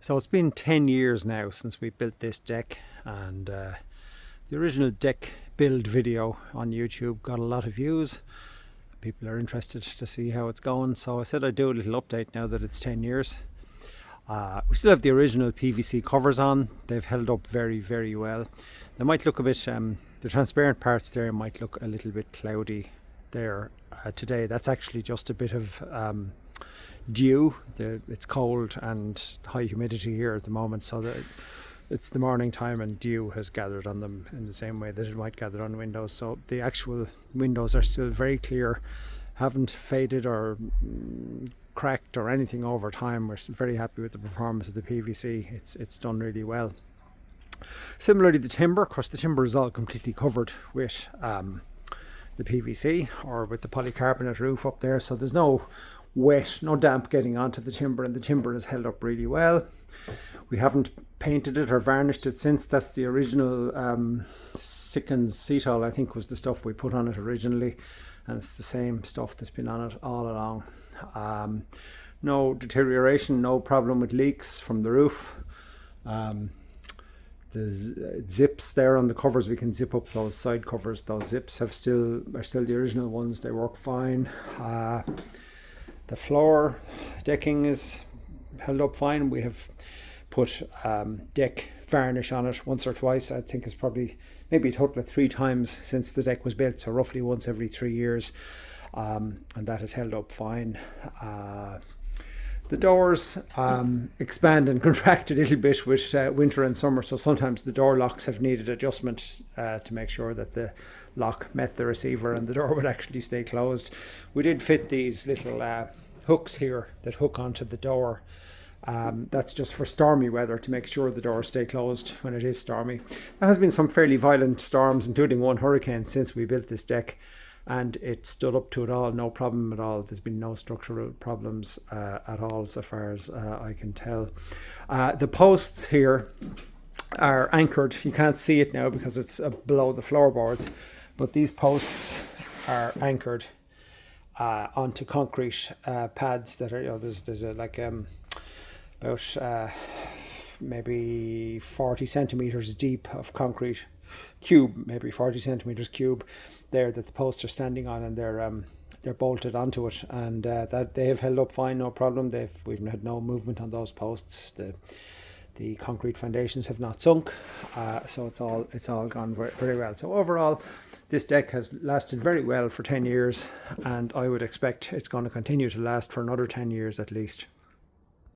So it's been 10 years now since we built this deck, and the original deck build video on YouTube got a lot of views. People are interested to see how it's going, so I said I'd do a little update now that it's 10 years. We still have the original PVC covers on. They've held up very, very well. They might look a bit, the transparent parts there might look a little bit cloudy there today. That's actually just a bit of dew. It's cold and high humidity here at the moment, so that it's the morning time and dew has gathered on them in the same way that it might gather on windows. So the actual windows are still very clear, haven't faded or cracked or anything over time. We're very happy with the performance of the PVC. It's done really well. Similarly, the timber, of course, the timber is all completely covered with the PVC or with the polycarbonate roof up there, so there's no wet, no damp getting onto the timber, and the timber has held up really well. We haven't painted it or varnished it since. That's the original Sikkens Cetal, I think, was the stuff we put on it originally, and it's the same stuff that's been on it all along. No deterioration, no problem with leaks from the roof. The zips there on the covers, we can zip up those side covers. Those zips are still the original ones. They work fine. The floor decking is held up fine. We have put deck varnish on it once or twice. I think it's probably maybe a total of 3 times since the deck was built, so roughly once every 3 years, and that has held up fine. The doors expand and contract a little bit with winter and summer, so sometimes the door locks have needed adjustment to make sure that the lock met the receiver and the door would actually stay closed. We did fit these little hooks here that hook onto the door. That's just for stormy weather, to make sure the doors stay closed when it is stormy. There has been some fairly violent storms, including one hurricane, since we built this deck, and it stood up to it all, no problem at all. There's been no structural problems at all, so far as I can tell. The posts here are anchored. You can't see it now because it's below the floorboards, but these posts are anchored onto concrete pads that are, there's a about maybe 40 centimeters deep of concrete cube, maybe 40 centimeters cube there, that the posts are standing on, and they're bolted onto it, and that they have held up fine, no problem. We've had no movement on those posts. The concrete foundations have not sunk, so it's all gone very, very well. So overall, this deck has lasted very well for 10 years, and I would expect it's going to continue to last for another 10 years at least.